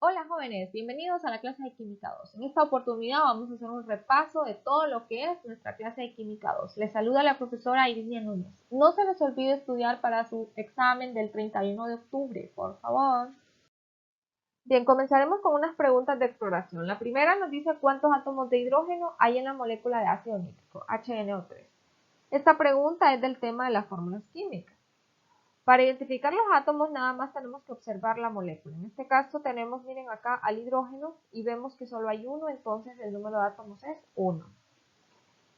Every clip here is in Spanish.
Hola jóvenes, bienvenidos a la clase de Química 2. En esta oportunidad vamos a hacer un repaso de todo lo que es nuestra clase de Química 2. Les saluda la profesora Irinia Núñez. No se les olvide estudiar para su examen del 31 de octubre, por favor. Bien, comenzaremos con unas preguntas de exploración. La primera nos dice cuántos átomos de hidrógeno hay en la molécula de ácido nítrico, HNO3. Esta pregunta es del tema de las fórmulas químicas. Para identificar los átomos nada más tenemos que observar la molécula. En este caso tenemos, miren acá, al hidrógeno y vemos que solo hay uno, entonces el número de átomos es 1.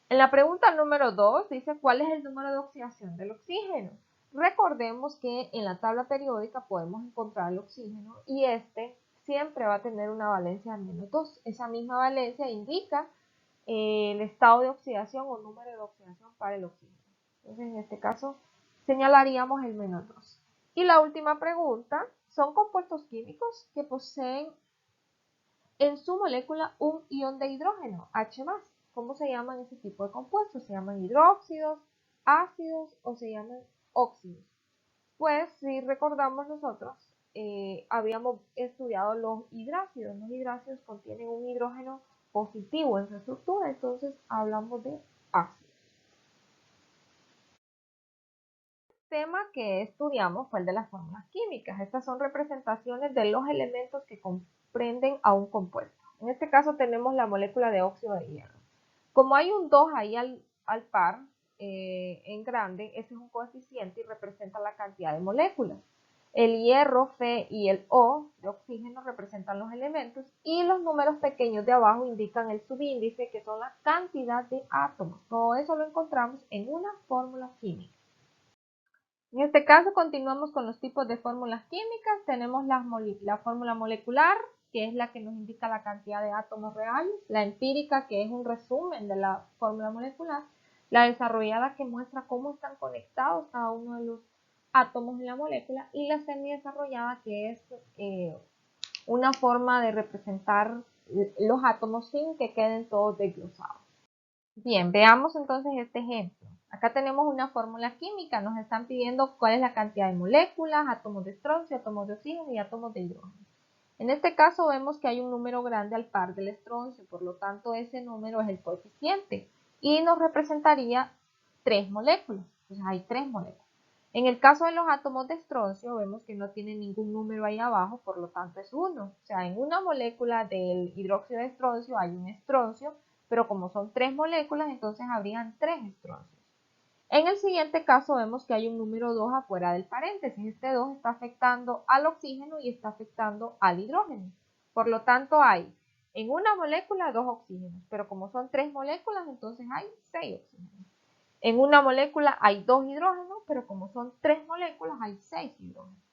En la pregunta número 2 dice cuál es el número de oxidación del oxígeno. Recordemos que en la tabla periódica podemos encontrar el oxígeno y este siempre va a tener una valencia de menos 2. Esa misma valencia indica el estado de oxidación o número de oxidación para el oxígeno. Entonces en este caso señalaríamos el menos 2. Y la última pregunta, ¿son compuestos químicos que poseen en su molécula un ion de hidrógeno, H+? ¿Cómo se llaman ese tipo de compuestos? ¿Se llaman hidróxidos, ácidos o se llaman óxidos? Pues si recordamos nosotros, habíamos estudiado los hidrácidos. Los hidrácidos contienen un hidrógeno positivo en su estructura, entonces hablamos de ácidos. Tema que estudiamos fue el de las fórmulas químicas. Estas son representaciones de los elementos que comprenden a un compuesto. En este caso tenemos la molécula de óxido de hierro. Como hay un 2 ahí al par, en grande, ese es un coeficiente y representa la cantidad de moléculas. El hierro, Fe y el O de oxígeno representan los elementos y los números pequeños de abajo indican el subíndice, que son la cantidad de átomos. Todo eso lo encontramos en una fórmula química. En este caso continuamos con los tipos de fórmulas químicas. Tenemos la fórmula molecular, que es la que nos indica la cantidad de átomos reales, la empírica, que es un resumen de la fórmula molecular, la desarrollada, que muestra cómo están conectados cada uno de los átomos en la molécula, y la semidesarrollada, que es una forma de representar los átomos sin que queden todos desglosados. Bien, veamos entonces este ejemplo. Acá tenemos una fórmula química, nos están pidiendo cuál es la cantidad de moléculas, átomos de estroncio, átomos de oxígeno y átomos de hidrógeno. En este caso vemos que hay un número grande al par del estroncio, por lo tanto ese número es el coeficiente y nos representaría 3 moléculas, entonces hay 3 moléculas. En el caso de los átomos de estroncio vemos que no tiene ningún número ahí abajo, por lo tanto es 1. O sea, en una molécula del hidróxido de estroncio hay un estroncio, pero como son 3 moléculas, entonces habrían 3 estroncios. En el siguiente caso vemos que hay un número 2 afuera del paréntesis. Este 2 está afectando al oxígeno y está afectando al hidrógeno. Por lo tanto hay en una molécula 2 oxígenos, pero como son 3 moléculas, entonces hay 6 oxígenos. En una molécula hay 2 hidrógenos, pero como son 3 moléculas, hay 6 hidrógenos.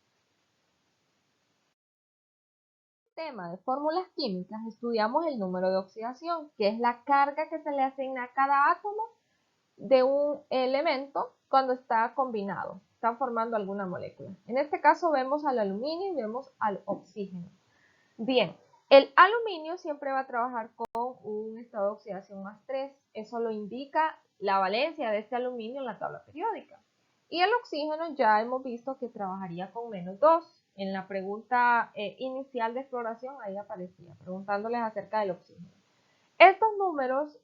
Tema de fórmulas químicas estudiamos el número de oxidación, que es la carga que se le asigna a cada átomo de un elemento cuando está combinado, están formando alguna molécula. En este caso vemos al aluminio y vemos al oxígeno. Bien, el aluminio siempre va a trabajar con un estado de oxidación +3, eso lo indica la valencia de este aluminio en la tabla periódica. Y el oxígeno ya hemos visto que trabajaría con -2. En la pregunta inicial de exploración ahí aparecía, preguntándoles acerca del oxígeno. Estos números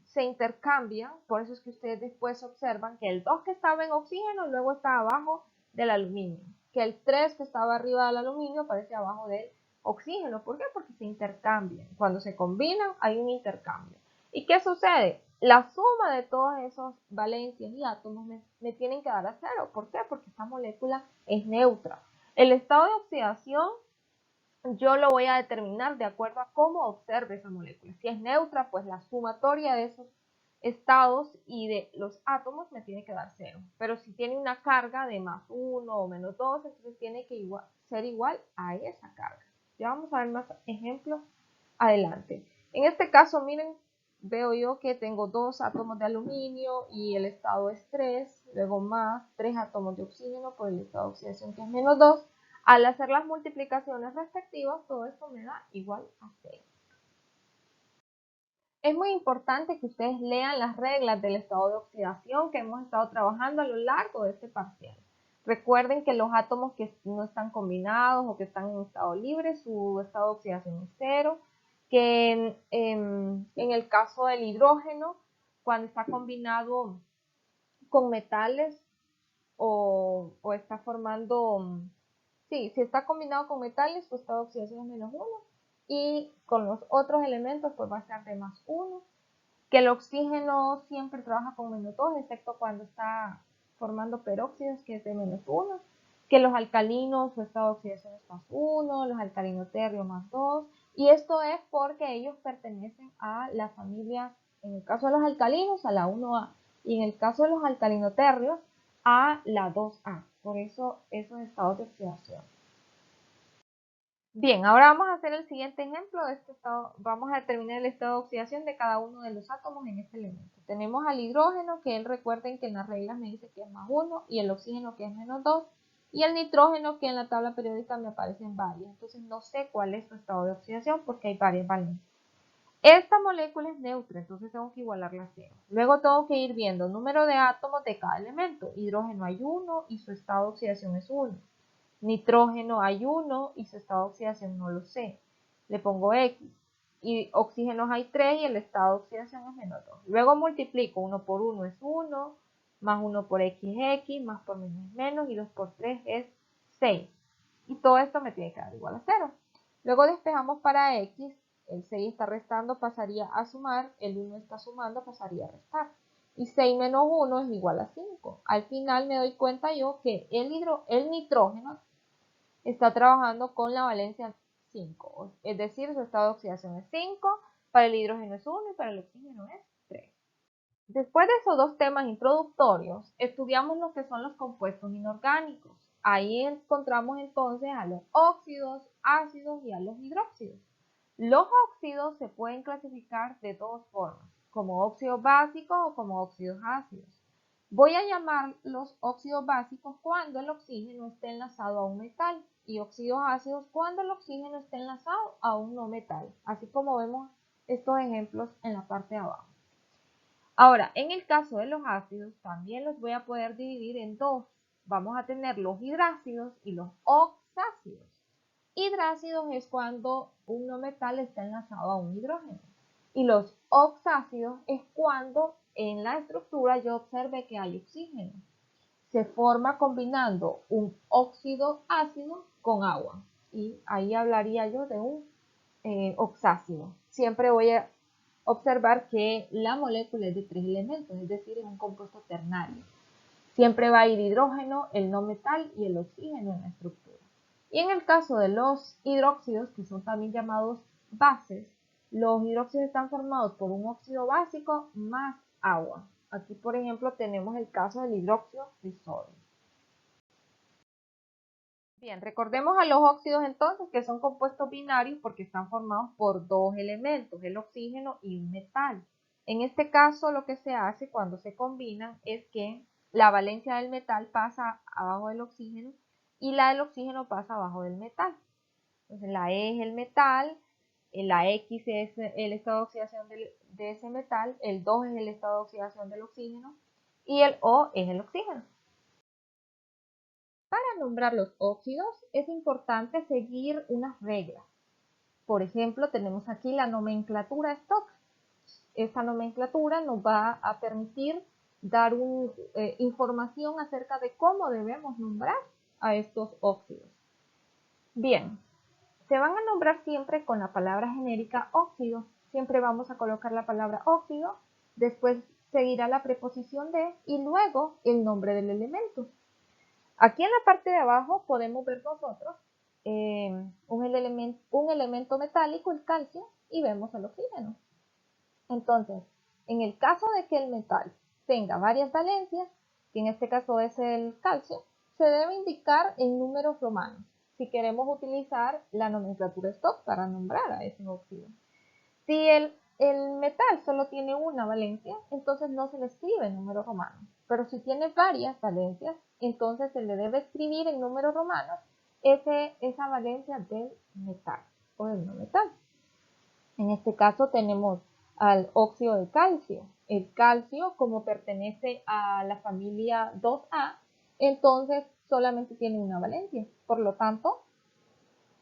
se intercambian, por eso es que ustedes después observan que el 2 que estaba en oxígeno luego está abajo del aluminio, que el 3 que estaba arriba del aluminio aparece abajo del oxígeno. ¿Por qué? Porque se intercambian. Cuando se combinan hay un intercambio. ¿Y qué sucede? La suma de todas esas valencias y átomos me tienen que dar a 0. ¿Por qué? Porque esta molécula es neutra. El estado de oxidación yo lo voy a determinar de acuerdo a cómo observe esa molécula. Si es neutra, pues la sumatoria de esos estados y de los átomos me tiene que dar 0. Pero si tiene una carga de +1 o -2, entonces tiene que ser igual a esa carga. Ya vamos a ver más ejemplos adelante. En este caso, miren, veo yo que tengo 2 átomos de aluminio y el estado es 3, luego más 3 átomos de oxígeno por el estado de oxidación que es -2. Al hacer las multiplicaciones respectivas, todo esto me da igual a 6. Es muy importante que ustedes lean las reglas del estado de oxidación que hemos estado trabajando a lo largo de este parcial. Recuerden que los átomos que no están combinados o que están en estado libre, su estado de oxidación es cero, que en el caso del hidrógeno, cuando está combinado con metales o está formando, sí, si está combinado con metales, su estado de oxidación es -1, y con los otros elementos pues va a ser de +1, que el oxígeno siempre trabaja con -2, excepto cuando está formando peróxidos, que es de -1, que los alcalinos, su estado de oxidación es +1, los alcalinoterrios +2, y esto es porque ellos pertenecen a la familia, en el caso de los alcalinos, a la 1A, y en el caso de los alcalinoterrios, a la 2A, por eso esos estados de oxidación. Bien, ahora vamos a hacer el siguiente ejemplo de este estado. Vamos a determinar el estado de oxidación de cada uno de los átomos en este elemento. Tenemos al hidrógeno, que él recuerden que en las reglas me dice que es +1, y el oxígeno que es -2, y el nitrógeno que en la tabla periódica me aparecen varias. Entonces no sé cuál es su estado de oxidación porque hay varias valencias. Esta molécula es neutra, entonces tengo que igualarla a 0. Luego tengo que ir viendo el número de átomos de cada elemento. Hidrógeno hay 1 y su estado de oxidación es 1. Nitrógeno hay 1 y su estado de oxidación no lo sé. Le pongo X. Y oxígenos hay 3 y el estado de oxidación es -2. Luego multiplico 1 por 1 es 1, más 1 por X es X, más por menos es menos, y 2 por 3 es 6. Y todo esto me tiene que dar igual a 0. Luego despejamos para X, el 6 está restando, pasaría a sumar, el 1 está sumando, pasaría a restar. Y 6 menos 1 es igual a 5. Al final me doy cuenta yo que el nitrógeno está trabajando con la valencia 5, es decir, su estado de oxidación es 5, para el hidrógeno es 1 y para el oxígeno es 3. Después de esos dos temas introductorios, estudiamos lo que son los compuestos inorgánicos. Ahí encontramos entonces a los óxidos, ácidos y a los hidróxidos. Los óxidos se pueden clasificar de dos formas, como óxidos básicos o como óxidos ácidos. Voy a llamar los óxidos básicos cuando el oxígeno esté enlazado a un metal y óxidos ácidos cuando el oxígeno esté enlazado a un no metal, así como vemos estos ejemplos en la parte de abajo. Ahora, en el caso de los ácidos, también los voy a poder dividir en dos. Vamos a tener los hidrácidos y los oxácidos. Hidrácidos es cuando un no metal está enlazado a un hidrógeno. Y los oxácidos es cuando en la estructura yo observe que hay oxígeno. Se forma combinando un óxido ácido con agua. Y ahí hablaría yo de un oxácido. Siempre voy a observar que la molécula es de 3 elementos, es decir, es un compuesto ternario. Siempre va a ir hidrógeno, el no metal y el oxígeno en la estructura. Y en el caso de los hidróxidos, que son también llamados bases, los hidróxidos están formados por un óxido básico más agua. Aquí, por ejemplo, tenemos el caso del hidróxido de sodio. Bien, recordemos a los óxidos entonces que son compuestos binarios porque están formados por dos elementos, el oxígeno y un metal. En este caso lo que se hace cuando se combinan es que la valencia del metal pasa abajo del oxígeno y la del oxígeno pasa abajo del metal. Entonces la E es el metal, la X es el estado de oxidación de ese metal, el 2 es el estado de oxidación del oxígeno y el O es el oxígeno. Para nombrar los óxidos es importante seguir unas reglas. Por ejemplo, tenemos aquí la nomenclatura Stock. Esta nomenclatura nos va a permitir dar información acerca de cómo debemos nombrar a estos óxidos. Bien, se van a nombrar siempre con la palabra genérica óxido. Siempre vamos a colocar la palabra óxido, después seguirá la preposición de y luego el nombre del elemento. Aquí en la parte de abajo podemos ver nosotros un elemento metálico, el calcio, y vemos el oxígeno. Entonces, en el caso de que el metal tenga varias valencias, que en este caso es el calcio, se debe indicar en números romanos, si queremos utilizar la nomenclatura Stock para nombrar a ese óxido. Si el metal solo tiene una valencia, entonces no se le escribe en números romanos. Pero si tiene varias valencias, entonces se le debe escribir en números romanos esa valencia del metal o del no metal. En este caso tenemos al óxido de calcio. El calcio, como pertenece a la familia 2A, entonces solamente tiene una valencia. Por lo tanto,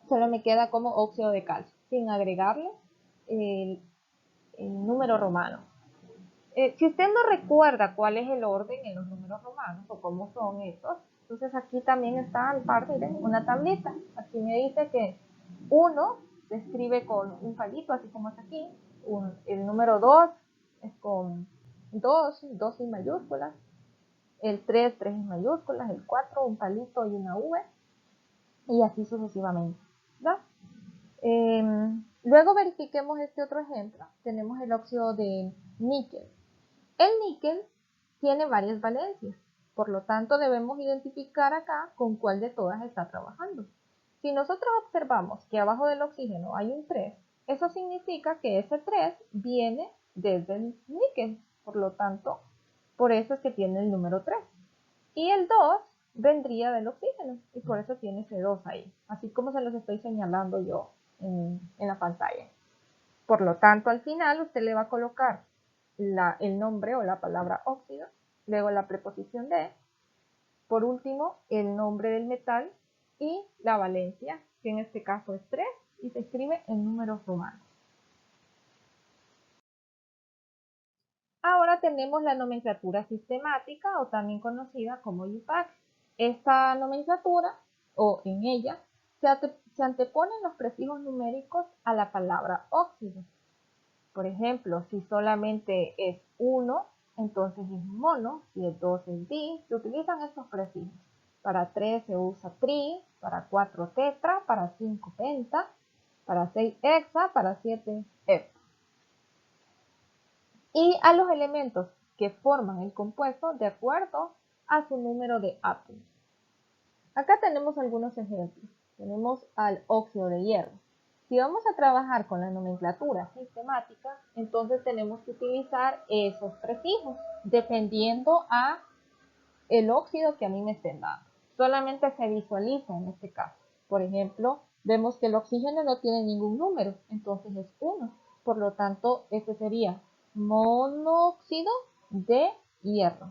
solo me queda como óxido de calcio, sin agregarle el, el número romano. Si usted no recuerda cuál es el orden en los números romanos o cómo son estos, entonces aquí también está al par, miren, una tablita. Aquí me dice que 1 se escribe con un palito, así como es aquí. El número 2 es con 2 sin mayúsculas. El 3 en mayúsculas. El 4 un palito y una V. Y así sucesivamente, ¿verdad? Luego verifiquemos este otro ejemplo. Tenemos el óxido de níquel. El níquel tiene varias valencias, por lo tanto debemos identificar acá con cuál de todas está trabajando. Si nosotros observamos que abajo del oxígeno hay un 3, eso significa que ese 3 viene desde el níquel, por lo tanto, por eso es que tiene el número 3. Y el 2 vendría del oxígeno, y por eso tiene ese 2 ahí, así como se los estoy señalando yo en la pantalla. Por lo tanto, al final usted le va a colocar el nombre o la palabra óxido, luego la preposición de, por último, el nombre del metal y la valencia, que en este caso es 3, y se escribe en números romanos. Ahora tenemos la nomenclatura sistemática o también conocida como IUPAC. Esta nomenclatura, o en ella, se anteponen los prefijos numéricos a la palabra óxido. Por ejemplo, si solamente es 1, entonces es mono, si es 2 es di, se utilizan estos prefijos. Para 3 se usa tri, para 4 tetra, para 5 penta, para 6 hexa, para 7 hepta. Y a los elementos que forman el compuesto de acuerdo a su número de átomos. Acá tenemos algunos ejemplos. Tenemos al óxido de hierro. Si vamos a trabajar con la nomenclatura sistemática, entonces tenemos que utilizar esos prefijos dependiendo a el óxido que a mí me estén dando. Solamente se visualiza en este caso. Por ejemplo, vemos que el oxígeno no tiene ningún número, entonces es 1. Por lo tanto, este sería monóxido de hierro.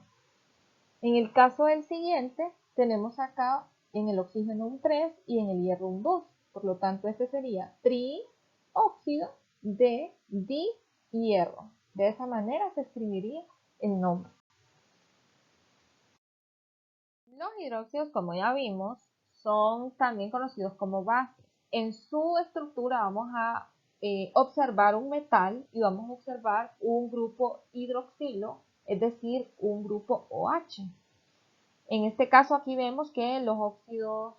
En el caso del siguiente, tenemos acá en el oxígeno un 3 y en el hierro un 2. Por lo tanto, este sería trióxido de dihierro. De esa manera se escribiría el nombre. Los hidróxidos, como ya vimos, son también conocidos como bases. En su estructura vamos a observar un metal y vamos a observar un grupo hidroxilo, es decir, un grupo OH. En este caso aquí vemos que los óxidos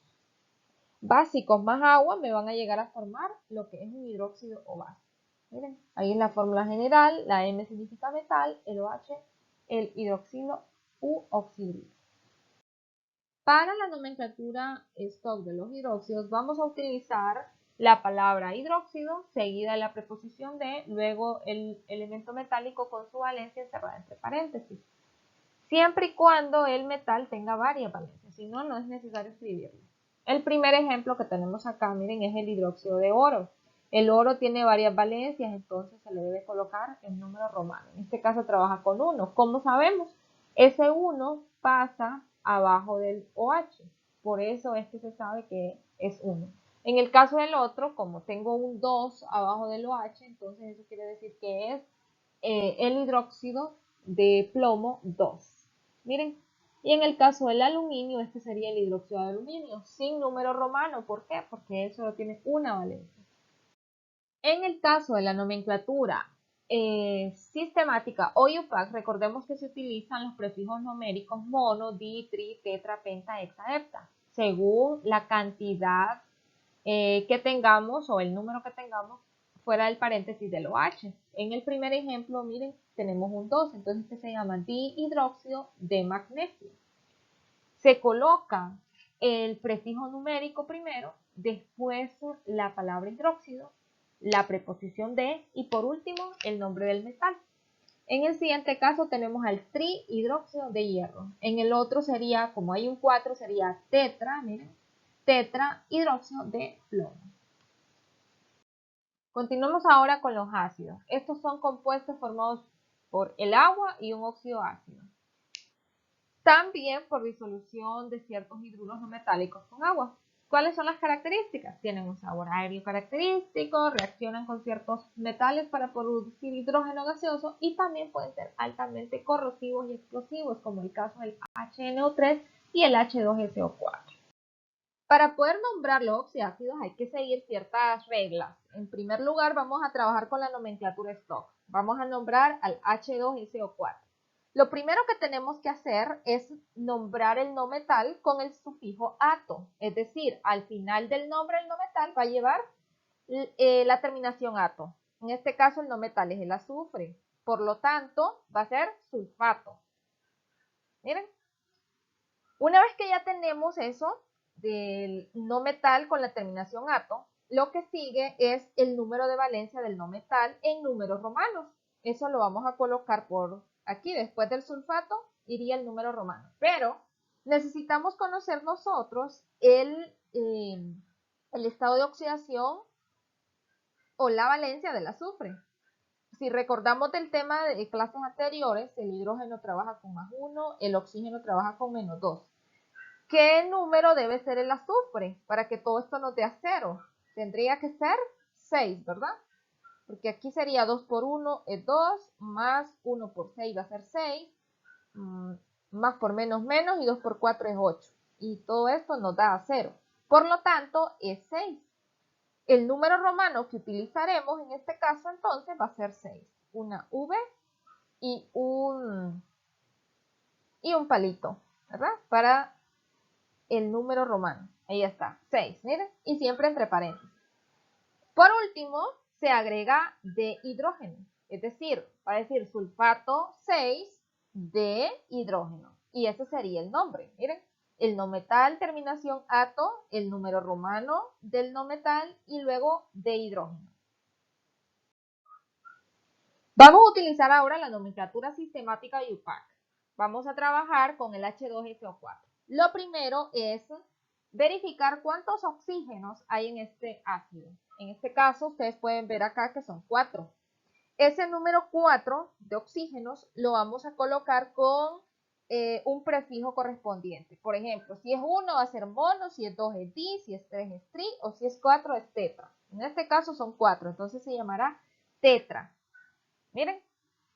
básicos más agua me van a llegar a formar lo que es un hidróxido o base. Miren, ahí es la fórmula general, la M significa metal, el OH, el hidroxilo u oxidrilo. Para la nomenclatura stock de los hidróxidos vamos a utilizar la palabra hidróxido seguida de la preposición de, luego el elemento metálico con su valencia encerrada entre paréntesis. Siempre y cuando el metal tenga varias valencias, si no, no es necesario escribirlo. El primer ejemplo que tenemos acá, miren, es el hidróxido de oro. El oro tiene varias valencias, entonces se le debe colocar el número romano. En este caso trabaja con 1. ¿Cómo sabemos? Ese 1 pasa abajo del OH, por eso es que se sabe que es 1. En el caso del otro, como tengo un 2 abajo del OH, entonces eso quiere decir que es el hidróxido de plomo 2. Miren, y en el caso del aluminio, este sería el hidróxido de aluminio, sin número romano. ¿Por qué? Porque él solo tiene una valencia. En el caso de la nomenclatura sistemática o IUPAC, recordemos que se utilizan los prefijos numéricos mono, di, tri, tetra, penta, hexa, hepta, según la cantidad que tengamos o el número que tengamos fuera del paréntesis del OH. En el primer ejemplo, miren, tenemos un 2, entonces este se llama dihidróxido de magnesio. Se coloca el prefijo numérico primero, después la palabra hidróxido, la preposición de y por último el nombre del metal. En el siguiente caso tenemos al trihidróxido de hierro. En el otro sería, como hay un 4, sería tetra, miren, tetrahidróxido de plomo. Continuamos ahora con los ácidos. Estos son compuestos formados por el agua y un óxido ácido. También por disolución de ciertos hidruros no metálicos con agua. ¿Cuáles son las características? Tienen un sabor aéreo característico, reaccionan con ciertos metales para producir hidrógeno gaseoso y también pueden ser altamente corrosivos y explosivos, como el caso del HNO3 y el H2SO4. Para poder nombrar los oxiácidos hay que seguir ciertas reglas. En primer lugar, vamos a trabajar con la nomenclatura stock. Vamos a nombrar al H2SO4. Lo primero que tenemos que hacer es nombrar el no metal con el sufijo ato, es decir, al final del nombre del no metal va a llevar la terminación ato. En este caso el no metal es el azufre, por lo tanto va a ser sulfato. Miren, una vez que ya tenemos eso del no metal con la terminación ato, lo que sigue es el número de valencia del no metal en números romanos. Eso lo vamos a colocar por aquí, después del sulfato iría el número romano. Pero necesitamos conocer nosotros el estado de oxidación o la valencia del azufre. Si recordamos del tema de clases anteriores, el hidrógeno trabaja con +1, el oxígeno trabaja con -2. ¿Qué número debe ser el azufre para que todo esto nos dé a 0? Tendría que ser 6, ¿verdad? Porque aquí sería 2 por 1 es 2, más 1 por 6 va a ser 6, más por menos menos y 2 por 4 es 8. Y todo esto nos da a 0. Por lo tanto, es 6. El número romano que utilizaremos en este caso entonces va a ser 6. Una V y un palito, ¿verdad? Para el número romano. Ahí está, 6, miren, y siempre entre paréntesis. Por último, se agrega de hidrógeno, es decir, va a decir sulfato 6 de hidrógeno. Y ese sería el nombre, miren, el no metal, terminación ato, el número romano del no metal y luego de hidrógeno. Vamos a utilizar ahora la nomenclatura sistemática de UPAC. Vamos a trabajar con el H2SO4. Lo primero es verificar cuántos oxígenos hay en este ácido. En este caso, ustedes pueden ver acá que son 4. Ese número 4 de oxígenos lo vamos a colocar con un prefijo correspondiente. Por ejemplo, si es 1 va a ser mono, si es 2 es di, si es 3 es tri o si es 4 es tetra. En este caso son 4, entonces se llamará tetra. Miren,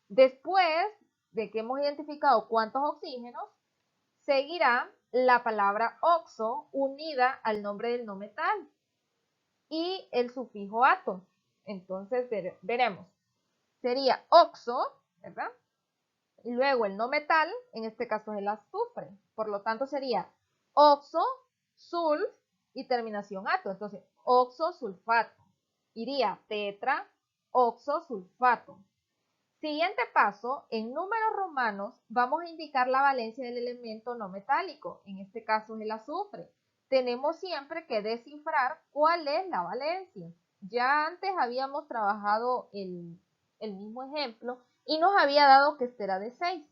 después de que hemos identificado cuántos oxígenos, seguirá la palabra oxo unida al nombre del no metal y el sufijo ato. Entonces veremos, sería oxo, ¿verdad? Y luego el no metal, en este caso es el azufre. Por lo tanto sería oxo, sulf y terminación ato. Entonces, oxosulfato. Iría tetra, oxosulfato. Siguiente paso, en números romanos vamos a indicar la valencia del elemento no metálico, en este caso es el azufre. Tenemos siempre que descifrar cuál es la valencia. Ya antes habíamos trabajado el mismo ejemplo y nos había dado que este era de 6.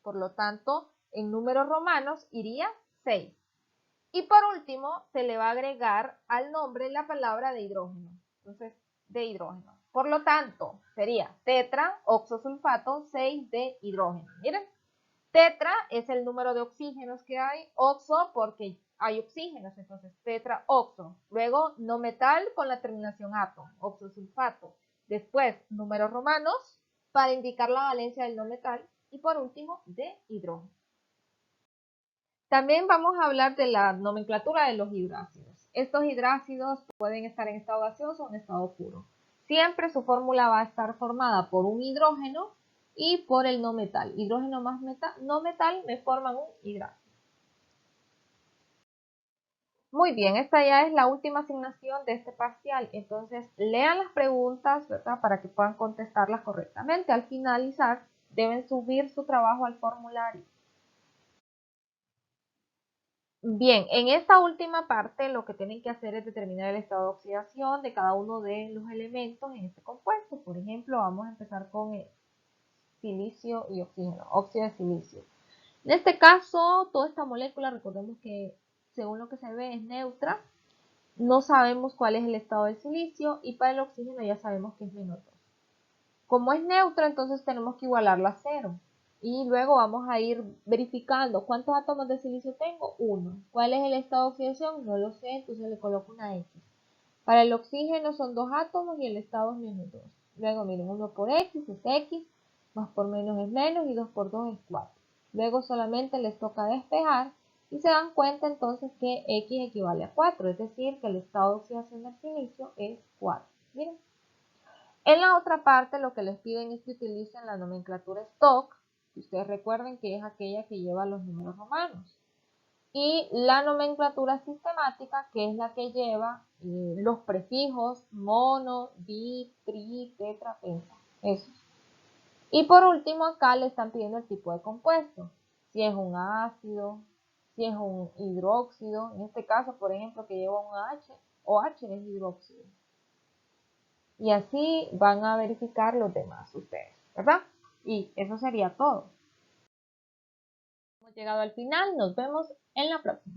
Por lo tanto, en números romanos iría 6. Y por último, se le va a agregar al nombre la palabra de hidrógeno. Entonces, de hidrógeno. Por lo tanto, sería tetra, oxosulfato, 6 de hidrógeno. Miren, tetra es el número de oxígenos que hay, oxo porque hay oxígenos, entonces tetra, oxo. Luego, no metal con la terminación ato, oxosulfato. Después, números romanos para indicar la valencia del no metal. Y por último, de hidrógeno. También vamos a hablar de la nomenclatura de los hidrácidos. Estos hidrácidos pueden estar en estado gaseoso o en estado puro. Siempre su fórmula va a estar formada por un hidrógeno y por el no metal. Hidrógeno más no metal me forman un hidrácido. Muy bien, esta ya es la última asignación de este parcial. Entonces, lean las preguntas, ¿verdad? Para que puedan contestarlas correctamente. Al finalizar, deben subir su trabajo al formulario. Bien, en esta última parte lo que tienen que hacer es determinar el estado de oxidación de cada uno de los elementos en este compuesto. Por ejemplo, vamos a empezar con el silicio y oxígeno, óxido de silicio. En este caso, toda esta molécula, recordemos que según lo que se ve es neutra. No sabemos cuál es el estado del silicio y para el oxígeno ya sabemos que es -2. Como es neutra, entonces tenemos que igualarla a 0. Y luego vamos a ir verificando cuántos átomos de silicio tengo. 1. ¿Cuál es el estado de oxidación? No lo sé, entonces le coloco una X. Para el oxígeno son 2 átomos y el estado es -2. Luego miren, 1 por X es X, más por menos es menos y 2 por 2 es 4. Luego solamente les toca despejar y se dan cuenta entonces que X equivale a 4, es decir, que el estado de oxidación del silicio es 4. Miren. En la otra parte lo que les piden es que utilicen la nomenclatura stock, que ustedes recuerden que es aquella que lleva los números romanos. Y la nomenclatura sistemática, que es la que lleva los prefijos mono, di, tri, tetra, penta. Eso. Y por último acá le están pidiendo el tipo de compuesto. Si es un ácido, si es un hidróxido. En este caso, por ejemplo, que lleva un H, OH es hidróxido. Y así van a verificar los demás ustedes, ¿verdad? Y eso sería todo. Hemos llegado al final, nos vemos en la próxima.